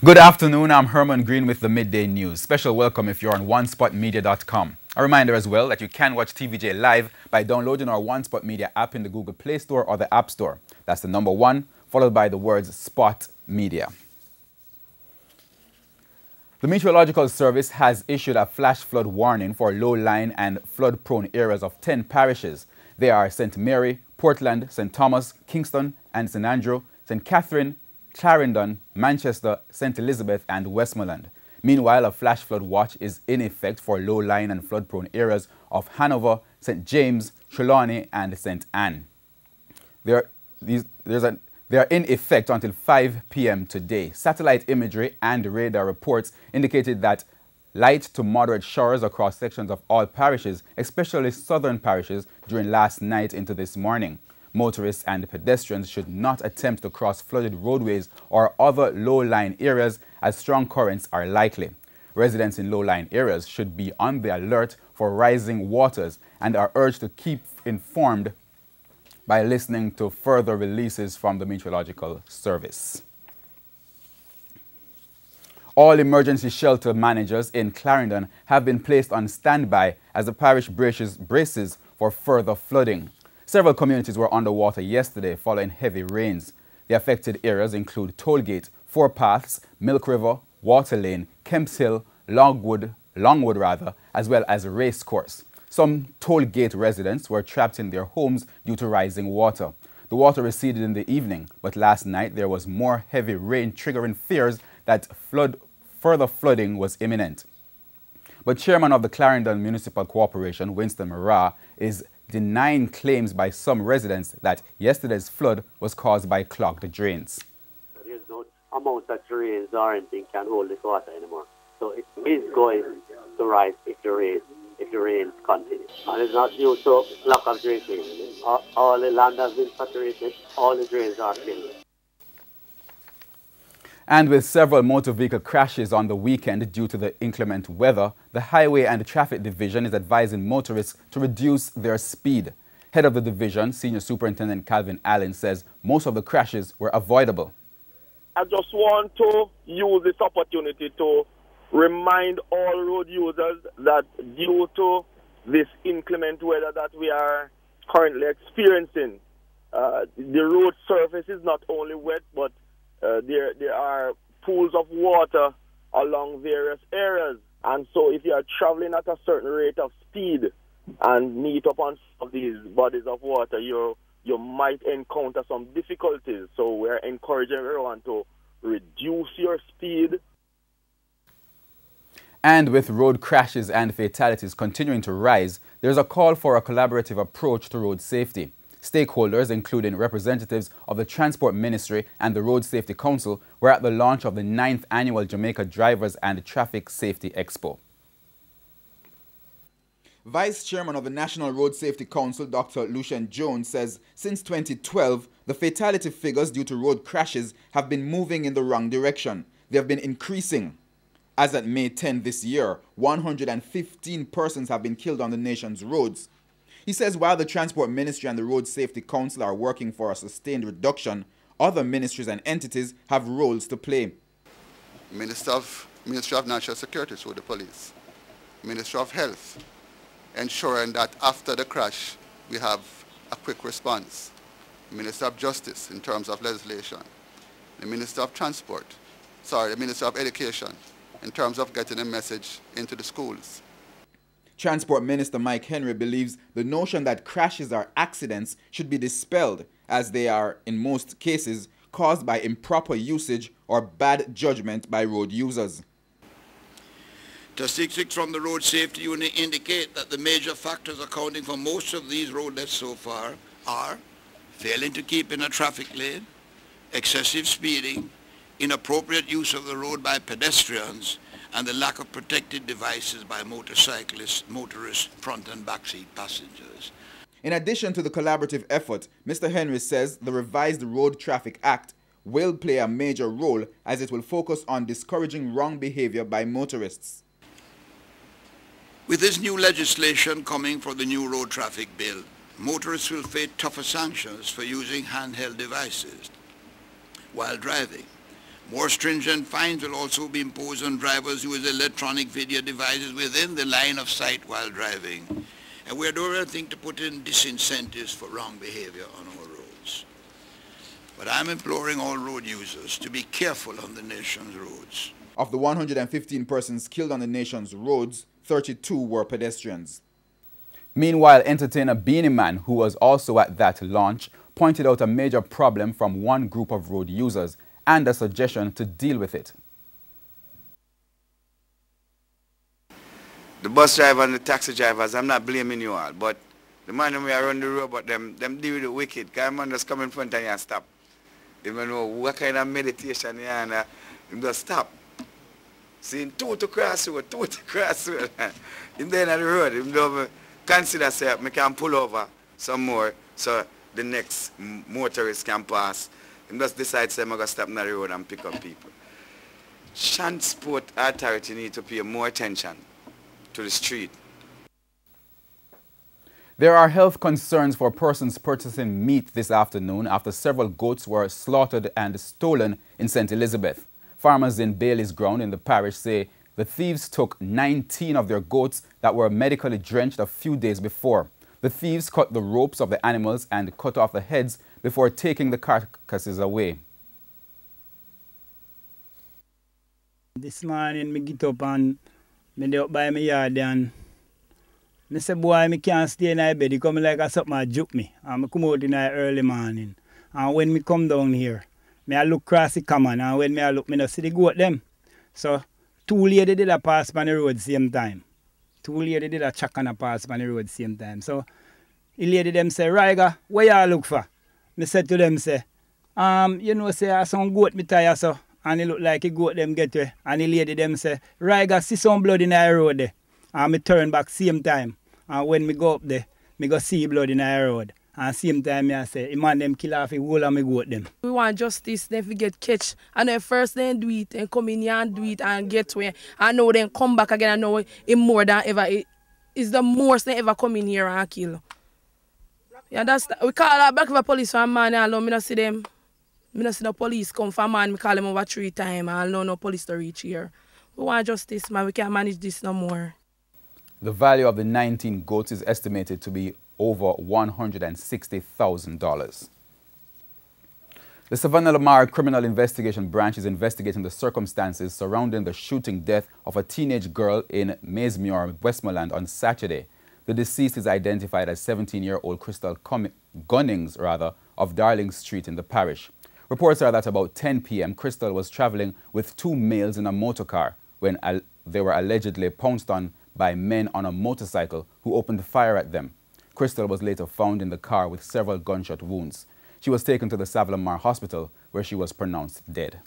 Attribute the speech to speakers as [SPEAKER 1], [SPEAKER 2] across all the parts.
[SPEAKER 1] Good afternoon, I'm Herman Green with the Midday News. Special welcome if you're on onespotmedia.com. A reminder as well that you can watch TVJ live by downloading our One Spot Media app in the Google Play Store or the App Store. That's the number 1, followed by the words Spot Media. The Meteorological Service has issued a flash flood warning for low-lying and flood-prone areas of 10 parishes. They are St. Mary, Portland, St. Thomas, Kingston and St. Andrew, St. Catherine, Clarendon, Manchester, St. Elizabeth and Westmoreland. Meanwhile, a flash flood watch is in effect for low-lying and flood-prone areas of Hanover, St. James, Trelawney and St. Anne. They are in effect until 5 p.m. today. Satellite imagery and radar reports indicated that light to moderate showers across sections of all parishes, especially southern parishes, during last night into this morning. Motorists and pedestrians should not attempt to cross flooded roadways or other low-lying areas as strong currents are likely. Residents in low-lying areas should be on the alert for rising waters and are urged to keep informed by listening to further releases from the Meteorological Service. All emergency shelter managers in Clarendon have been placed on standby as the parish braces for further flooding. Several communities were underwater yesterday following heavy rains. The affected areas include Tollgate, Four Paths, Milk River, Water Lane, Kemps Hill, Longwood, as well as Racecourse. Some Tollgate residents were trapped in their homes due to rising water. The water receded in the evening, but last night there was more heavy rain, triggering fears that further flooding was imminent. But Chairman of the Clarendon Municipal Corporation, Winston Murrah, is denying claims by some residents that yesterday's flood was caused by clogged drains.
[SPEAKER 2] There is no amount of drains or anything can hold this water anymore. So it is going to rise if the rains continue. And it's not due to lack of drainage. All the land has been saturated, all the drains are filled.
[SPEAKER 1] And with several motor vehicle crashes on the weekend due to the inclement weather, the Highway and Traffic Division is advising motorists to reduce their speed. Head of the division, Senior Superintendent Calvin Allen, says most of the crashes were avoidable.
[SPEAKER 3] I just want to use this opportunity to remind all road users that due to this inclement weather that we are currently experiencing, the road surface is not only wet, but there are pools of water along various areas. And so if you are traveling at a certain rate of speed and meet up on some of these bodies of water, you might encounter some difficulties. So we're encouraging everyone to reduce your speed.
[SPEAKER 1] And with road crashes and fatalities continuing to rise, there's a call for a collaborative approach to road safety. Stakeholders, including representatives of the Transport Ministry and the Road Safety Council, were at the launch of the 9th Annual Jamaica Drivers and Traffic Safety Expo. Vice Chairman of the National Road Safety Council, Dr. Lucien Jones, says since 2012, the fatality figures due to road crashes have been moving in the wrong direction. They have been increasing. As at May 10 this year, 115 persons have been killed on the nation's roads. He says while the Transport Ministry and the Road Safety Council are working for a sustained reduction, other ministries and entities have roles to play.
[SPEAKER 4] Ministry of National Security through the police, Ministry of Health, ensuring that after the crash we have a quick response, Minister of Justice in terms of legislation, the Minister of the Minister of Education in terms of getting a message into the schools.
[SPEAKER 1] Transport Minister Mike Henry believes the notion that crashes are accidents should be dispelled, as they are, in most cases, caused by improper usage or bad judgment by road users.
[SPEAKER 5] Statistics from the Road Safety Unit indicate that the major factors accounting for most of these road deaths so far are failing to keep in a traffic lane, excessive speeding, inappropriate use of the road by pedestrians, and the lack of protected devices by motorists, front and backseat passengers.
[SPEAKER 1] In addition to the collaborative effort, Mr. Henry says the revised Road Traffic Act will play a major role as it will focus on discouraging wrong behavior by motorists.
[SPEAKER 5] With this new legislation coming for the new road traffic bill, motorists will face tougher sanctions for using handheld devices while driving. More stringent fines will also be imposed on drivers who use electronic video devices within the line of sight while driving. And we are doing everything to put in disincentives for wrong behavior on our roads. But I'm imploring all road users to be careful on the nation's roads.
[SPEAKER 1] Of the 115 persons killed on the nation's roads, 32 were pedestrians. Meanwhile, entertainer Beanie Man, who was also at that launch, pointed out a major problem from one group of road users and a suggestion to deal with it.
[SPEAKER 6] The bus driver and the taxi drivers, I'm not blaming you all, but the man who are on the road, but them deal with the wicked. Because man just come in front of you and stop. They don't know what kind of meditation you are, and him just stop. Saying two to cross road. In the end of the road, him don't consider say I can pull over some more so the next motorist can pass. Him just decide say I'm going to stop on the road and pick up people. Transport authority need to pay more attention to the street.
[SPEAKER 1] There are health concerns for persons purchasing meat this afternoon after several goats were slaughtered and stolen in St. Elizabeth. Farmers in Bailey's Ground in the parish say the thieves took 19 of their goats that were medically drenched a few days before. The thieves cut the ropes of the animals and cut off the heads before taking the carcasses away.
[SPEAKER 7] This morning, I get up and I up by my yard and I say, boy, I can't stay in my bed. He come like something juke me. And I come out in the early morning. And when I come down here, I look across the common. And when I look, I see the goat them. So, two ladies did a pass on the road same time. Two ladies did a chuck and a pass on the road same time. So, the lady them say, Riga, where y'all look for? I said to them, say, you know, say, I some goat me tire, so. And it look like a goat them get way. And the lady them say, Riga, see some blood in the road there. And I turn back same time. And when me go up there, me go see blood in the road. And same time I say, the man them kill off the whole of me goat them.
[SPEAKER 8] We want justice, then we get catch. And then first they do it and come in here and do it and get where. And now then come back again and now it more than ever. It's the most they ever come in here and kill. Yeah, that's we call that back for police for a man and alone. Me not see them. Me not see the police come for a man. Me call them over 3 times and no police to reach here. We want justice, man. We can't manage this no more.
[SPEAKER 1] The value of the 19 goats is estimated to be over $160,000. The Savannah Lamar Criminal Investigation Branch is investigating the circumstances surrounding the shooting death of a teenage girl in Maysmuir, Westmoreland on Saturday. The deceased is identified as 17-year-old Crystal Gunnings, of Darling Street in the parish. Reports are that about 10 p.m. Crystal was traveling with 2 males in a motorcar when they were allegedly pounced on by men on a motorcycle who opened fire at them. Crystal was later found in the car with several gunshot wounds. She was taken to the Savannah Lamar Hospital where she was pronounced dead.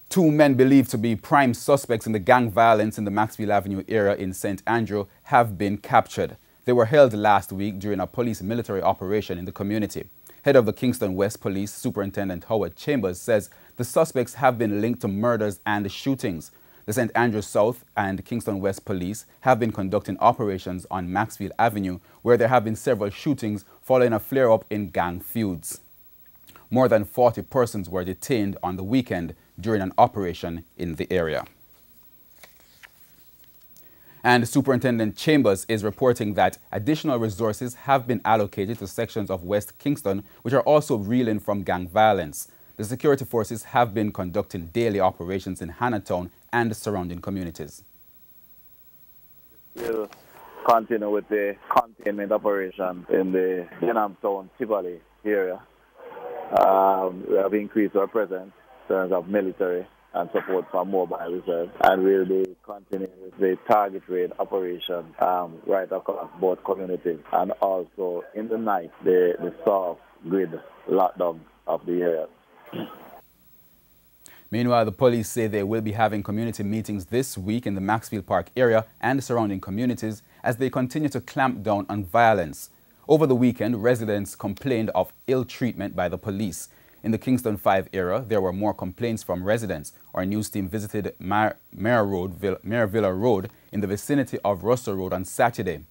[SPEAKER 1] 2 men believed to be prime suspects in the gang violence in the Maxfield Avenue area in St. Andrew have been captured. They were held last week during a police military operation in the community. Head of the Kingston West Police, Superintendent Howard Chambers, says the suspects have been linked to murders and shootings. The St. Andrew South and Kingston West Police have been conducting operations on Maxfield Avenue, where there have been several shootings following a flare-up in gang feuds. More than 40 persons were detained on the weekend during an operation in the area. And Superintendent Chambers is reporting that additional resources have been allocated to sections of West Kingston, which are also reeling from gang violence. The security forces have been conducting daily operations in Hannahtown and the surrounding communities.
[SPEAKER 9] We'll continue with the containment operation in the Denhamtown, Tivoli area. We have increased our presence in terms of military and support for mobile reserve, and we'll be continuing with the target raid operation right across both communities, and also in the night the soft grid lockdown of the area.
[SPEAKER 1] Meanwhile, the police say they will be having community meetings this week in the Maxfield Park area and the surrounding communities as they continue to clamp down on violence. Over the weekend, residents complained of ill treatment by the police. In the Kingston 5 area, there were more complaints from residents. Our news team visited Mayorvilla Road in the vicinity of Russell Road on Saturday.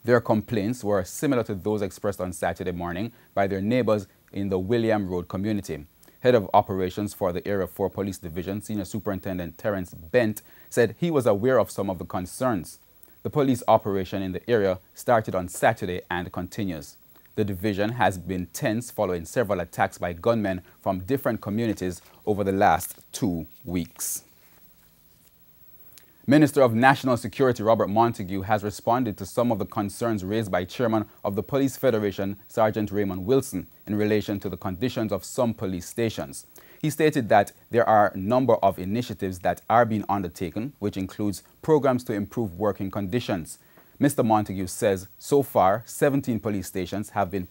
[SPEAKER 1] Their complaints were similar to those expressed on Saturday morning by their neighbors in the William Road community. Head of Operations for the Area 4 Police Division, Senior Superintendent Terence Bent, said he was aware of some of the concerns. The police operation in the area started on Saturday and continues. The division has been tense following several attacks by gunmen from different communities over the last 2 weeks. Minister of National Security Robert Montague has responded to some of the concerns raised by Chairman of the Police Federation, Sergeant Raymond Wilson, in relation to the conditions of some police stations. He stated that there are a number of initiatives that are being undertaken, which includes programs to improve working conditions. Mr. Montague says so far 17 police stations have been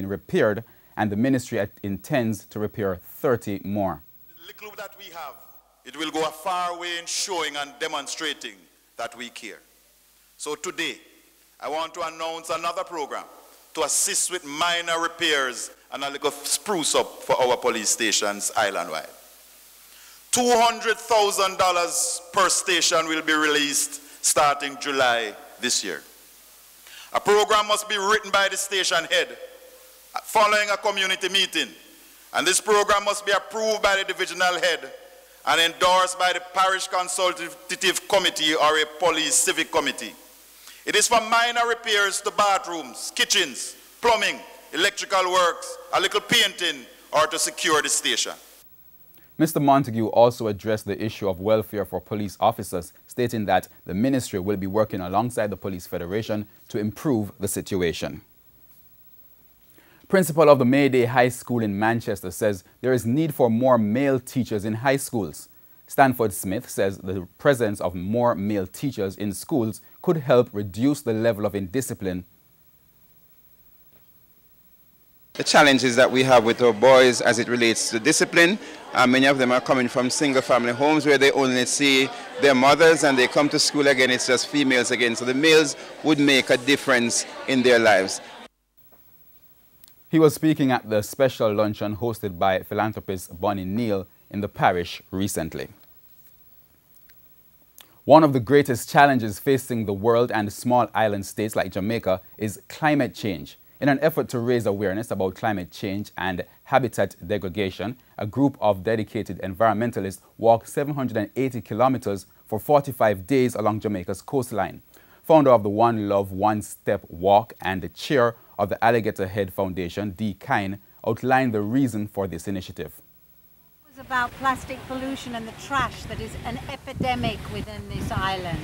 [SPEAKER 1] repaired, and the ministry intends to repair 30 more.
[SPEAKER 10] The little that we have, it will go a far way in showing and demonstrating that we care. So today, I want to announce another program to assist with minor repairs and a little spruce up for our police stations island-wide. $200,000 per station will be released starting July this year. A program must be written by the station head following a community meeting, and this program must be approved by the divisional head and endorsed by the parish consultative committee or a police civic committee. It is for minor repairs to bathrooms, kitchens, plumbing, electrical works, a little painting, or to secure the station.
[SPEAKER 1] Mr. Montague also addressed the issue of welfare for police officers, stating that the ministry will be working alongside the Police Federation to improve the situation. Principal of the Midday High School in Manchester says there is need for more male teachers in high schools. Stanford Smith says the presence of more male teachers in schools could help reduce the level of indiscipline.
[SPEAKER 11] The challenges that we have with our boys as it relates to discipline, many of them are coming from single-family homes where they only see their mothers, and they come to school again, it's just females again. So the males would make a difference in their lives.
[SPEAKER 1] He was speaking at the special luncheon hosted by philanthropist Bonnie Neal in the parish recently. One of the greatest challenges facing the world and small island states like Jamaica is climate change. In an effort to raise awareness about climate change and habitat degradation, a group of dedicated environmentalists walked 780 kilometers for 45 days along Jamaica's coastline. Founder of the One Love, One Step Walk and the chair of the Alligator Head Foundation, Dee Kine, outlined the reason for this initiative.
[SPEAKER 12] It was about plastic pollution and the trash that is an epidemic within this island.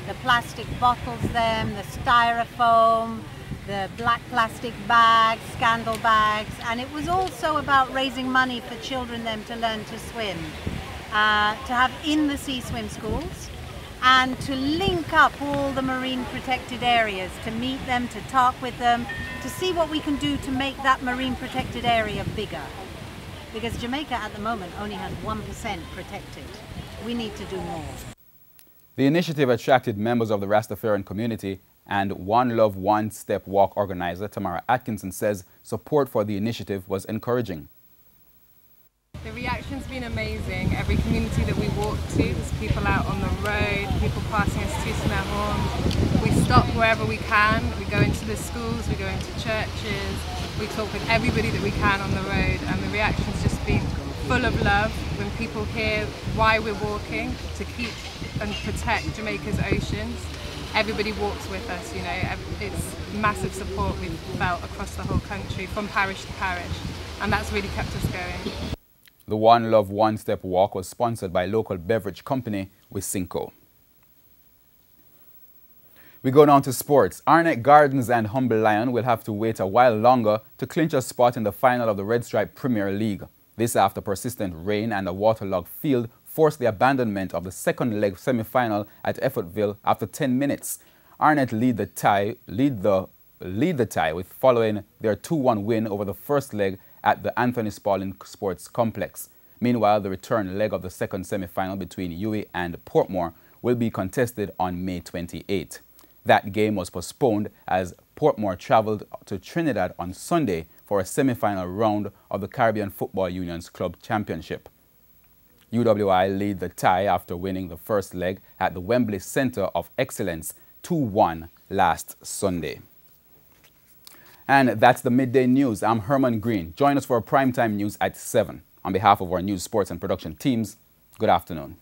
[SPEAKER 12] The plastic bottles, the styrofoam, the black plastic bags, scandal bags, and it was also about raising money for children to learn to swim, to have in-the-sea swim schools, and to link up all the marine protected areas, to meet them, to talk with them, to see what we can do to make that marine protected area bigger. Because Jamaica at the moment only has 1% protected. We need to do more.
[SPEAKER 1] The initiative attracted members of the Rastafarian community, and One Love, One Step Walk organizer Tamara Atkinson says support for the initiative was encouraging.
[SPEAKER 13] The reaction's been amazing. Every community that we walk to, there's people out on the road, people passing us tooting their horns. We stop wherever we can. We go into the schools, we go into churches, we talk with everybody that we can on the road, and the reaction's just been full of love when people hear why we're walking, to keep and protect Jamaica's oceans. Everybody walks with us, you know, it's massive support we've felt across the whole country, from parish to parish, and that's really kept us going.
[SPEAKER 1] The One Love, One Step Walk was sponsored by local beverage company Wisynco. We go down to sports. Arnett Gardens and Humble Lion will have to wait a while longer to clinch a spot in the final of the Red Stripe Premier League. This after persistent rain and a waterlogged field forced the abandonment of the second leg semi-final at Effortville after 10 minutes. Arnett lead the tie with following their 2-1 win over the first leg at the Anthony Spalding Sports Complex. Meanwhile, the return leg of the second semi-final between UWI and Portmore will be contested on May 28. That game was postponed as Portmore traveled to Trinidad on Sunday for a semi-final round of the Caribbean Football Union's Club Championship. UWI lead the tie after winning the first leg at the Wembley Centre of Excellence 2-1 last Sunday. And that's the Midday News. I'm Herman Green. Join us for primetime news at 7. On behalf of our news, sports and production teams, good afternoon.